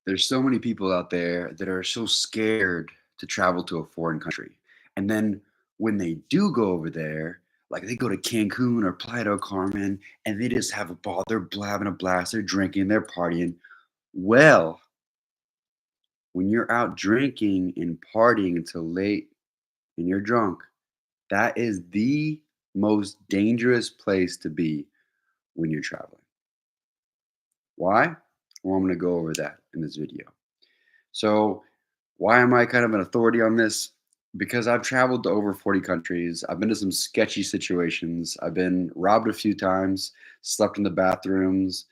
There's so many people out there that are so scared to travel to a foreign country. And then when they do go over there, like they go to Cancun or Playa del Carmen and they just have a ball. They're having a blast. They're drinking, they're partying. Well, when you're out drinking and partying until late and you're drunk, that is the most dangerous place to be when you're traveling. Why? Well, I'm going to go over that in this video. So, why am I kind of an authority on this? Because I've traveled to over 40 countries. I've been to some sketchy situations. I've been robbed a few times, slept in the bathrooms,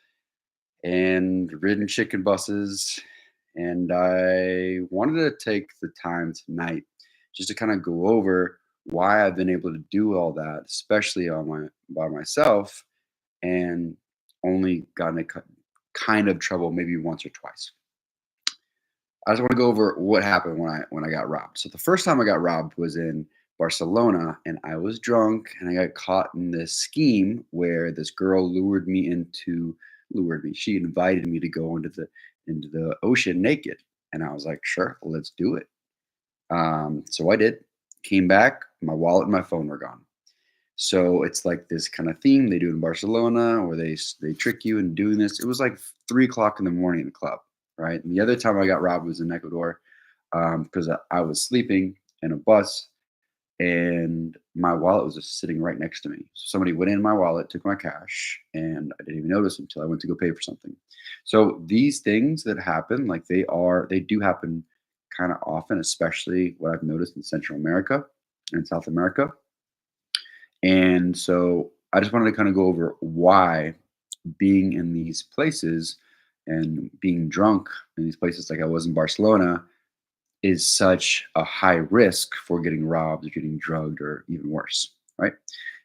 and ridden chicken buses. And I wanted to take the time tonight just to kind of go over why I've been able to do all that, especially on my by myself, and only gotten a kind of trouble maybe once or twice. I just want to go over what happened when I got robbed. So the first time I got robbed was in Barcelona, and I was drunk, and I got caught in this scheme where this girl lured me. She invited me to go into the ocean naked, and I was like, sure, let's do it. So I did. Came back, my wallet and my phone were gone. So it's like this kind of theme they do in Barcelona, where they trick you into doing this. It was like 3 o'clock in the morning in the club, right? And the other time I got robbed was in Ecuador, because I was sleeping in a bus and my wallet was just sitting right next to me. So somebody went in my wallet, took my cash, and I didn't even notice until I went to go pay for something. So these things that happen, like they do happen kind of often, especially what I've noticed in Central America and South America. And so I just wanted to kind of go over why being in these places and being drunk in these places like I was in Barcelona is such a high risk for getting robbed or getting drugged or even worse, right?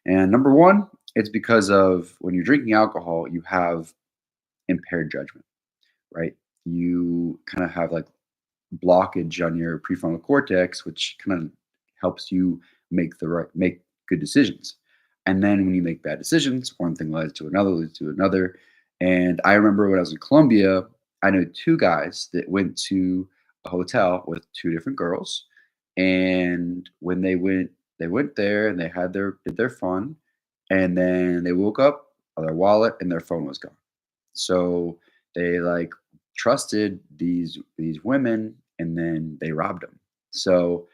And number one, it's because of when you're drinking alcohol, you have impaired judgment, right? You kind of have like blockage on your prefrontal cortex, which kind of helps you make good decisions. And then when you make bad decisions, one thing leads to another. And I remember when I was in Colombia, I know two guys that went to a hotel with two different girls. And when they went there and they had their fun. And then they woke up, their wallet and their phone was gone. So they like trusted these women and then they robbed them. So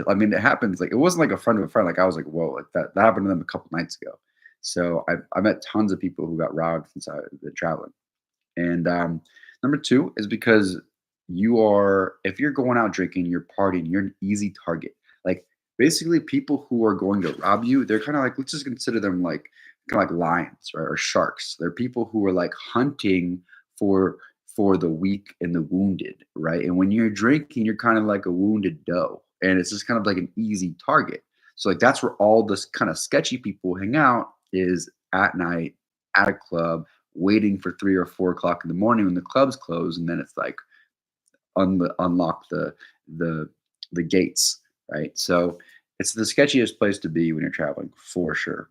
I mean, it happens. Like it wasn't like a friend of a friend. Like I was like, whoa, like that happened to them a couple nights ago. So I met tons of people who got robbed since I've been traveling. And number two is because if you're going out drinking, you're partying, you're an easy target. Like basically, people who are going to rob you, they're kind of like, let's just consider them like kind of like lions, right, or sharks. They're people who are like hunting for for the weak and the wounded, right? And when you're drinking, you're kind of like a wounded doe, and it's just kind of like an easy target. So like that's where all this kind of sketchy people hang out is at night at a club waiting for 3 or 4 o'clock in the morning when the clubs close, and then it's like unlock the the gates, right? So it's the sketchiest place to be when you're traveling for sure.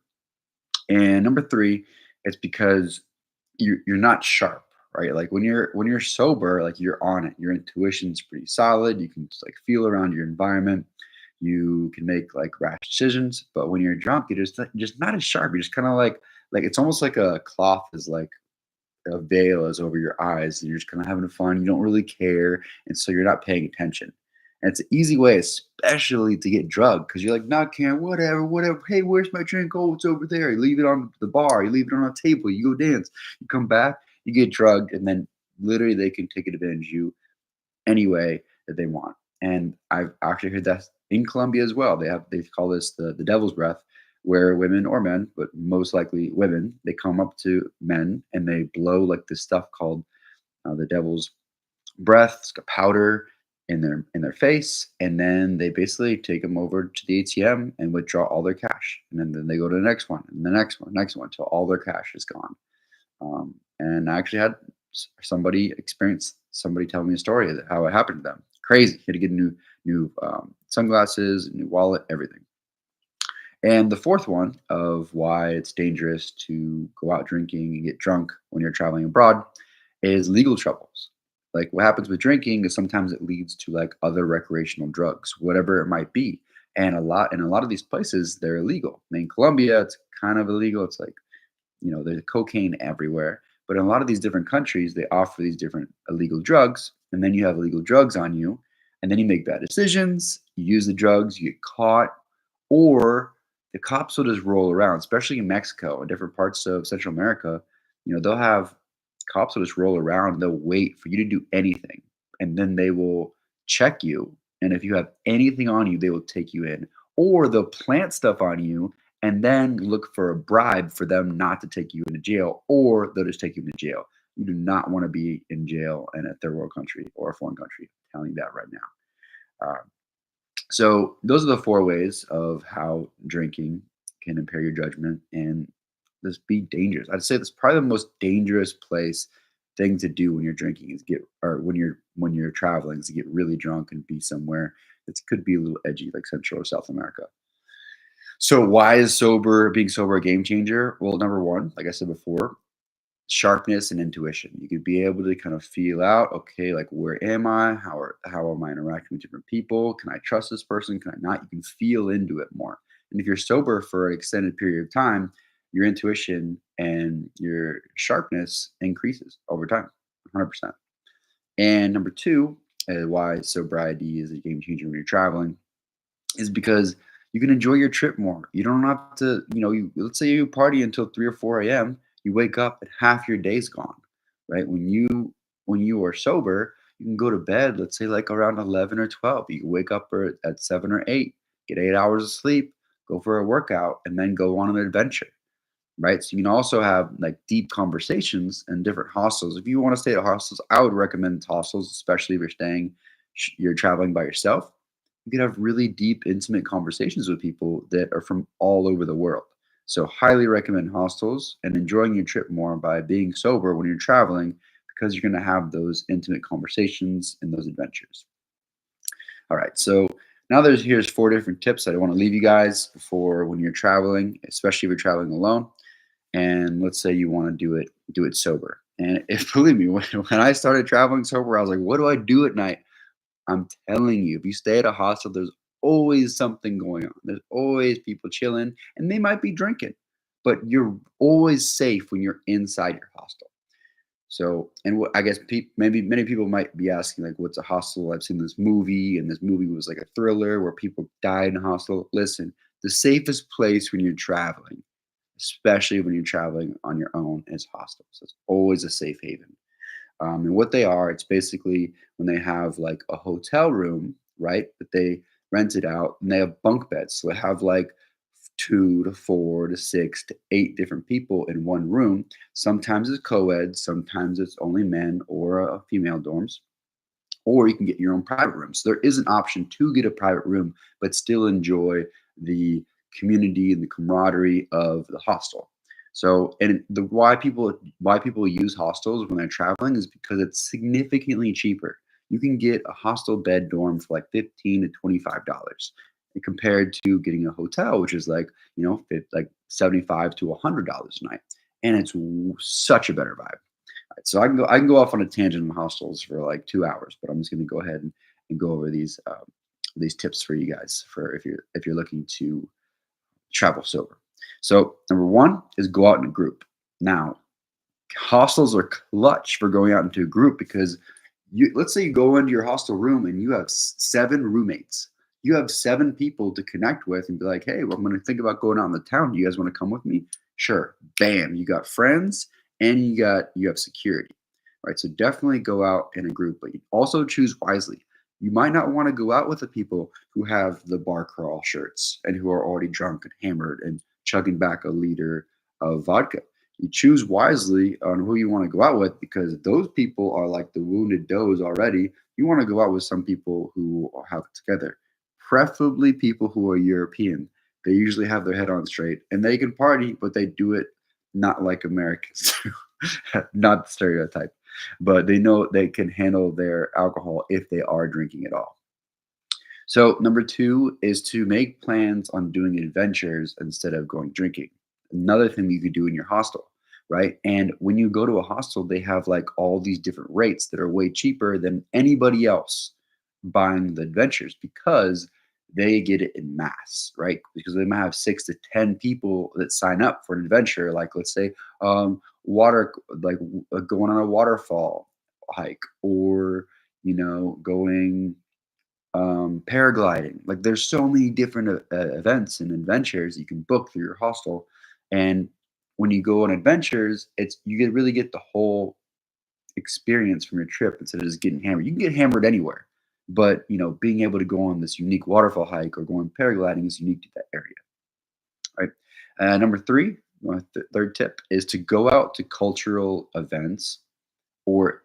And number three, it's because you're not sharp, right? Like when you're sober, like you're on it. Your intuition's pretty solid. You can just like feel around your environment. You can make like rash decisions. But when you're drunk, you're just not as sharp. You're just kind of like it's almost like a cloth is like a veil is over your eyes and you're just kind of having fun. You don't really care. And so you're not paying attention. And it's an easy way, especially to get drugged because you're like, not caring, whatever, whatever. Hey, where's my drink? Oh, it's over there. You leave it on the bar. You leave it on a table. You go dance. You come back, you get drugged, and then literally they can take advantage of you any way that they want. And I've actually heard that in Colombia as well. They call this the devil's breath, where women or men, but most likely women, they come up to men and they blow like this stuff called the devil's breath. It's got powder in their face, and then they basically take them over to the ATM and withdraw all their cash. And then they go to the next one and the next one until all their cash is gone. And I actually had somebody experience somebody tell me a story of how it happened to them. Crazy. He had to get new sunglasses, new wallet, everything. And the fourth one of why it's dangerous to go out drinking and get drunk when you're traveling abroad is legal troubles. like what happens with drinking is sometimes it leads to like other recreational drugs, whatever it might be. And a lot of these places they're illegal. In Colombia, it's kind of illegal. It's like, there's cocaine everywhere. But in a lot of these different countries, they offer these different illegal drugs, and then you have illegal drugs on you, and then you make bad decisions, you use the drugs, you get caught, or the cops will just roll around, especially in Mexico and different parts of Central America. They'll have cops will just roll around, they'll wait for you to do anything, and then they will check you. And if you have anything on you, they will take you in, or they'll plant stuff on you and then look for a bribe for them not to take you into jail, or they'll just take you into jail. You do not want to be in jail in a third world country or a foreign country. I'm telling you that right now. So those are the four ways of how drinking can impair your judgment and this be dangerous. I'd say that's probably the most dangerous thing to do when you're drinking is get or when you're traveling is to get really drunk and be somewhere that could be a little edgy, like Central or South America. So why is being sober a game changer? Well, number one, like I said before, sharpness and intuition. You could be able to kind of feel out, okay, like where am I? How am I interacting with different people? Can I trust this person? Can I not? You can feel into it more. And if you're sober for an extended period of time, your intuition and your sharpness increases over time, 100%. And number two, why sobriety is a game changer when you're traveling is because you can enjoy your trip more. You don't have to, let's say you party until 3 or 4 a.m., you wake up and half your day's gone, right? When you are sober, you can go to bed, let's say like around 11 or 12. You can wake up at 7 or 8, get 8 hours of sleep, go for a workout, and then go on an adventure, right? So you can also have like deep conversations in different hostels. If you want to stay at hostels, I would recommend hostels, especially if you're traveling by yourself. You can have really deep, intimate conversations with people that are from all over the world. So, highly recommend hostels and enjoying your trip more by being sober when you're traveling because you're going to have those intimate conversations and those adventures. All right. So, now here's four different tips that I want to leave you guys for when you're traveling, especially if you're traveling alone. And let's say you want to do it sober. And if believe me, when I started traveling sober, I was like, what do I do at night? I'm telling you, if you stay at a hostel, there's always something going on. There's always people chilling, and they might be drinking, but you're always safe when you're inside your hostel. So, and what I guess maybe many people might be asking, like, what's a hostel? I've seen this movie, and this movie was like a thriller where people died in a hostel. Listen, the safest place when you're traveling, especially when you're traveling on your own, is hostels. It's always a safe haven. And what they are, it's basically when they have like a hotel room, right? That they rent it out and they have bunk beds. So they have like 2 to 4 to 6 to 8 different people in one room. Sometimes it's co ed, sometimes it's only men or female dorms, or you can get your own private room. So there is an option to get a private room, but still enjoy the community and the camaraderie of the hostel. So, and the why people use hostels when they're traveling is because it's significantly cheaper. You can get a hostel bed dorm for like $15 to $25, compared to getting a hotel, which is like like $75 to $100 a night, and it's such a better vibe. So I can go off on a tangent on hostels for like 2 hours, but I'm just going to go ahead and go over these tips for you guys for if you're looking to travel sober. So number one is go out in a group. Now hostels are clutch for going out into a group because let's say you go into your hostel room and you have seven roommates. You have seven people to connect with and be like, hey, well, I'm going to think about going out in the town. Do you guys want to come with me? Sure. Bam. You got friends and you have security. Right. So definitely go out in a group, but you also choose wisely. You might not want to go out with the people who have the bar crawl shirts and who are already drunk and hammered and chugging back a liter of vodka. You choose wisely on who you want to go out with because those people are like the wounded does already. You want to go out with some people who have it together, preferably people who are European. They usually have their head on straight and they can party, but they do it not like Americans do. Not the stereotype, but they know they can handle their alcohol if they are drinking at all. So, number two is to make plans on doing adventures instead of going drinking. Another thing you could do in your hostel. right? And when you go to a hostel, they have like all these different rates that are way cheaper than anybody else buying the adventures because they get it in mass, right? Because they might have 6 to 10 people that sign up for an adventure. Like let's say water, like going on a waterfall hike, or going paragliding. Like there's so many different events and adventures you can book through your hostel, and when you go on adventures, really get the whole experience from your trip instead of just getting hammered. You can get hammered anywhere, but being able to go on this unique waterfall hike or going paragliding is unique to that area, right? Number three, my third tip is to go out to cultural events or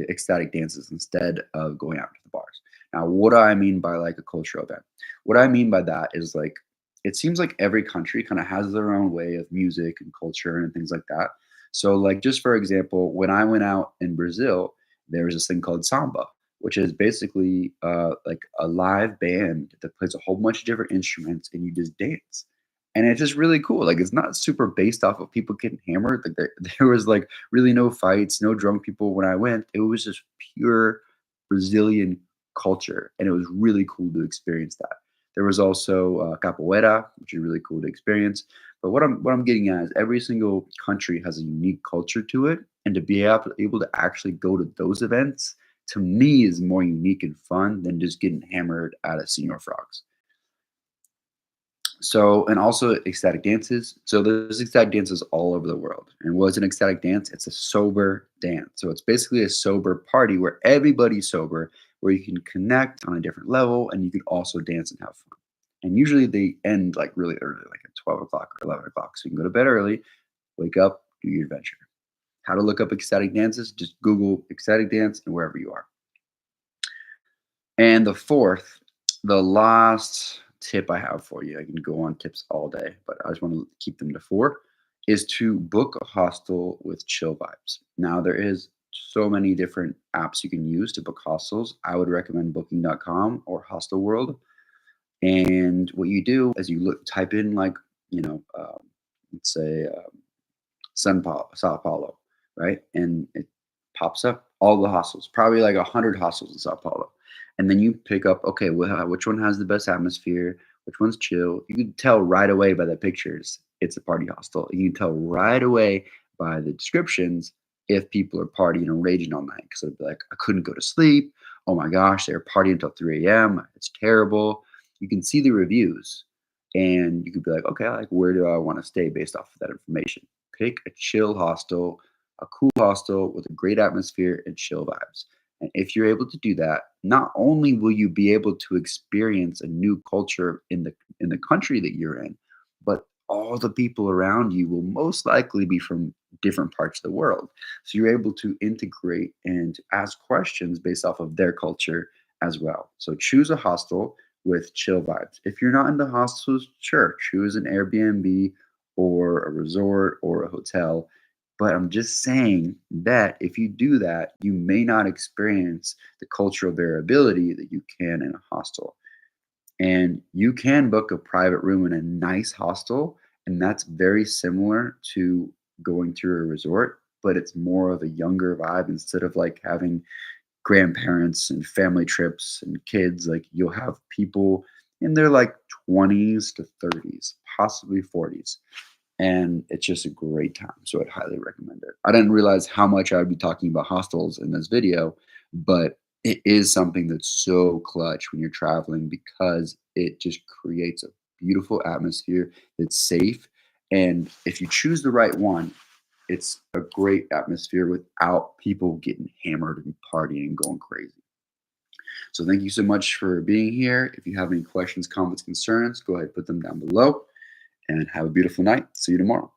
ecstatic dances instead of going out to the bars. Now, what do I mean by like a cultural event? What I mean by that is like it seems like every country kind of has their own way of music and culture and things like that. So, like just for example, when I went out in Brazil, there was this thing called samba, which is basically like a live band that plays a whole bunch of different instruments and you just dance. And it's just really cool. Like it's not super based off of people getting hammered. Like there was like really no fights, no drunk people when I went. It was just pure Brazilian culture, and it was really cool to experience that. There was also capoeira, which is really cool to experience. But what I'm getting at is every single country has a unique culture to it, and to be able to actually go to those events to me is more unique and fun than just getting hammered at a Senior Frogs. So, and also ecstatic dances. So there's ecstatic dances all over the world. And what's an ecstatic dance? It's a sober dance. So it's basically a sober party where everybody's sober, where you can connect on a different level and you can also dance and have fun. And usually they end like really early, like at 12 o'clock or 11 o'clock. So you can go to bed early, wake up, do your adventure. How to look up ecstatic dances? Just Google ecstatic dance and wherever you are. And the fourth, the last tip I have for you, I can go on tips all day, but I just want to keep them to four, is to book a hostel with chill vibes. Now, there is so many different apps you can use to book hostels. I would recommend booking.com or Hostel World. And what you do is you type in like, let's say Sao Paulo, right? And it pops up all the hostels, probably like 100 hostels in Sao Paulo. And then you pick up, okay, well, which one has the best atmosphere? Which one's chill? You can tell right away by the pictures it's a party hostel. You can tell right away by the descriptions if people are partying and raging all night. Because they'll be like, I couldn't go to sleep. Oh my gosh, they're partying until 3 a.m. It's terrible. You can see the reviews and you could be like, okay, like where do I want to stay based off of that information? Pick a chill hostel, a cool hostel with a great atmosphere and chill vibes. And if you're able to do that, not only will you be able to experience a new culture in the country that you're in, but all the people around you will most likely be from different parts of the world. So you're able to integrate and ask questions based off of their culture as well. So choose a hostel with chill vibes. If you're not into hostels, sure, choose an Airbnb or a resort or a hotel. But I'm just saying that if you do that, you may not experience the cultural variability that you can in a hostel. And you can book a private room in a nice hostel, and that's very similar to going to a resort, but it's more of a younger vibe instead of like having grandparents and family trips and kids. Like you'll have people in their like 20s to 30s, possibly 40s, and it's just a great time. So I'd highly recommend it. I didn't realize how much I would be talking about hostels in this video, but it is something that's so clutch when you're traveling because it just creates a beautiful atmosphere that's safe. And if you choose the right one, it's a great atmosphere without people getting hammered and partying and going crazy. So thank you so much for being here. If you have any questions, comments, concerns, go ahead and put them down below and have a beautiful night. See you tomorrow.